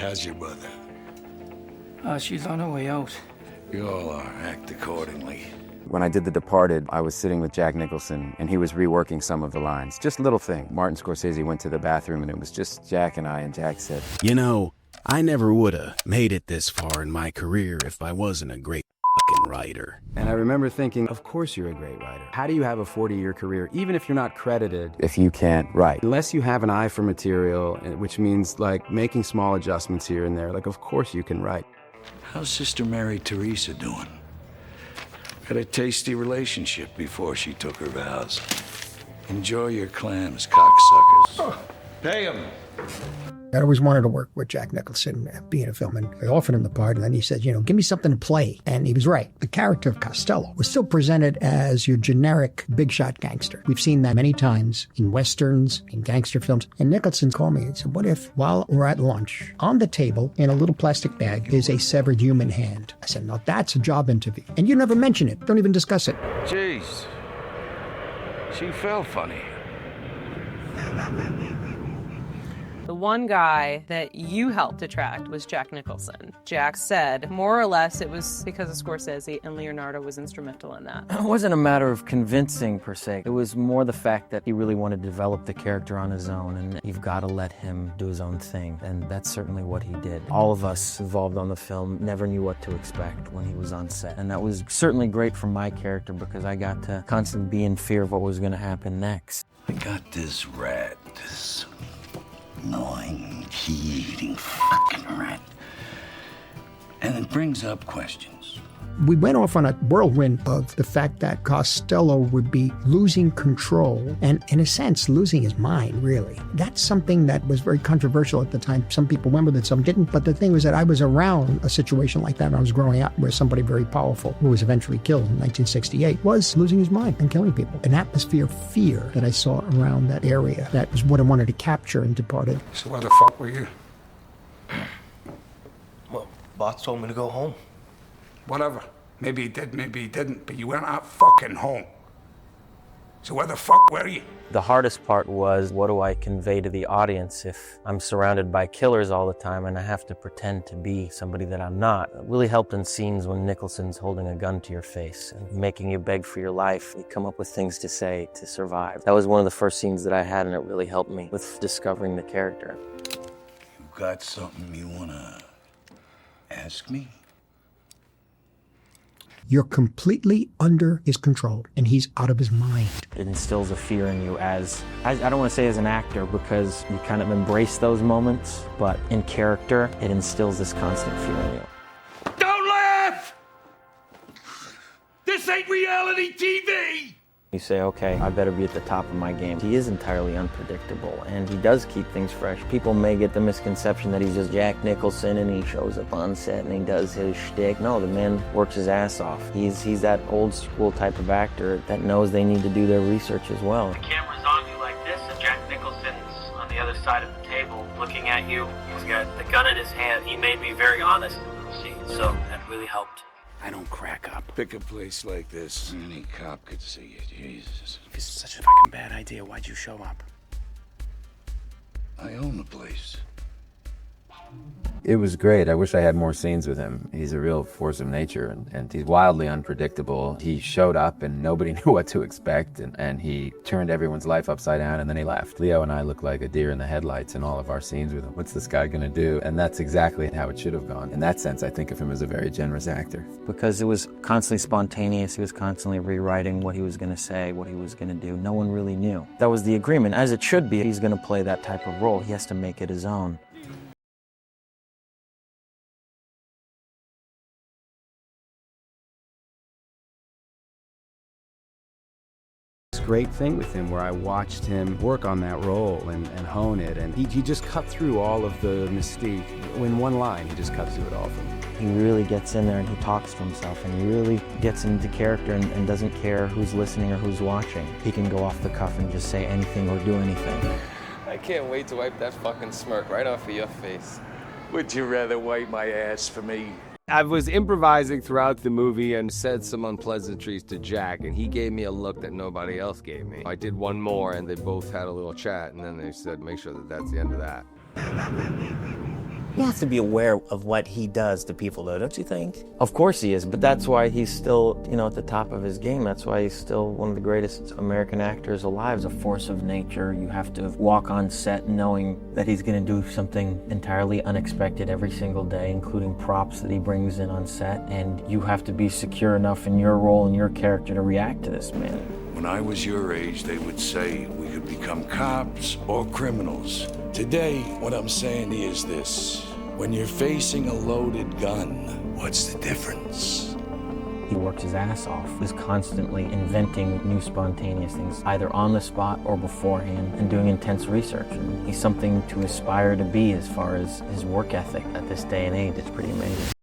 How's your mother? She's on her way out. You all are. Act accordingly. When I did The Departed, I was sitting with Jack Nicholson, and he was reworking some of the lines. Just a little thing. Martin Scorsese went to the bathroom, and it was just Jack and I, and Jack said, "You know, I never would've made it this far in my career if I wasn't a great fucking writer." and I remember thinking, of course you're a great writer. How do you have a 40-year career, even if you're not credited, if you can't write? Unless you have an eye for material, which means like making small adjustments here and there, like of course you can write. How's Sister Mary Teresa doing? Had a tasty relationship before she took her vows. Enjoy your clams, cocksuckers. Pay 'em. I always wanted to work with Jack Nicholson, being a film, and I offered him the part, and then he said, give me something to play. And he was right. The character of Costello was still presented as your generic big shot gangster. We've seen that many times in westerns, in gangster films. And Nicholson called me and said, what if, while we're at lunch, on the table, in a little plastic bag, is a severed human hand? I said, no, that's a job interview. And you never mention it. Don't even discuss it. Jeez. She felt funny. The one guy that you helped attract was Jack Nicholson. Jack said, more or less, it was because of Scorsese, and Leonardo was instrumental in that. It wasn't a matter of convincing, per se. It was more the fact that he really wanted to develop the character on his own, and you've got to let him do his own thing, and that's certainly what he did. All of us involved on the film never knew what to expect when he was on set, and that was certainly great for my character because I got to constantly be in fear of what was going to happen next. I got this rat, this annoying, key-eating fucking rat. And it brings up questions. We went off on a whirlwind of the fact that Costello would be losing control and, in a sense, losing his mind, really. That's something that was very controversial at the time. Some people remember that, some didn't. But the thing was that I was around a situation like that when I was growing up, where somebody very powerful, who was eventually killed in 1968, was losing his mind and killing people. An atmosphere of fear that I saw around that area. That was what I wanted to capture in Departed. So where the fuck were you? Well, boss told me to go home. Whatever. Maybe he did, maybe he didn't, but you went out fucking home. So where the fuck were you? The hardest part was, what do I convey to the audience if I'm surrounded by killers all the time and I have to pretend to be somebody that I'm not? It really helped in scenes when Nicholson's holding a gun to your face and making you beg for your life. You come up with things to say to survive. That was one of the first scenes that I had, and it really helped me with discovering the character. You got something you wanna ask me? You're completely under his control, and he's out of his mind. It instills a fear in you as I don't want to say as an actor, because you kind of embrace those moments, but in character, it instills this constant fear in you. Don't laugh! This ain't reality TV! You say, okay, I better be at the top of my game. He is entirely unpredictable, and he does keep things fresh. People may get the misconception that he's just Jack Nicholson and he shows up on set and he does his shtick. No, the man works his ass off. He's that old school type of actor that knows they need to do their research as well. The camera's on you like this, and Jack Nicholson's on the other side of the table looking at you. He's got the gun in his hand. He made me very honest in the scene, so that really helped. I don't crack up. Pick a place like this. Any cop could see you. Jesus. If it's such a fucking bad idea, why'd you show up? I own the place. It was great. I wish I had more scenes with him. He's a real force of nature, and he's wildly unpredictable. He showed up and nobody knew what to expect, and he turned everyone's life upside down, and then he left. Leo and I look like a deer in the headlights in all of our scenes with him. What's this guy gonna do? And that's exactly how it should have gone. In that sense, I think of him as a very generous actor. Because it was constantly spontaneous, he was constantly rewriting what he was going to say, what he was going to do. No one really knew. That was the agreement, as it should be. He's going to play that type of role. He has to make it his own. Great thing with him where I watched him work on that role and hone it, and he just cut through all of the mystique. In one line, he just cut through it all for me. He really gets in there and he talks to himself, and he really gets into character and doesn't care who's listening or who's watching. He can go off the cuff and just say anything or do anything. I can't wait to wipe that fucking smirk right off of your face. Would you rather wipe my ass for me? I was improvising throughout the movie and said some unpleasantries to Jack, and he gave me a look that nobody else gave me. I did one more, and they both had a little chat, and then they said, make sure that that's the end of that. He has to be aware of what he does to people, though, don't you think? Of course he is, but that's why he's still, at the top of his game. That's why he's still one of the greatest American actors alive. He's a force of nature. You have to walk on set knowing that he's going to do something entirely unexpected every single day, including props that he brings in on set, and you have to be secure enough in your role and your character to react to this man. When I was your age, they would say we could become cops or criminals. Today, what I'm saying is this. When you're facing a loaded gun, what's the difference? He works his ass off, is constantly inventing new spontaneous things, either on the spot or beforehand, and doing intense research. And he's something to aspire to be as far as his work ethic at this day and age. It's pretty amazing.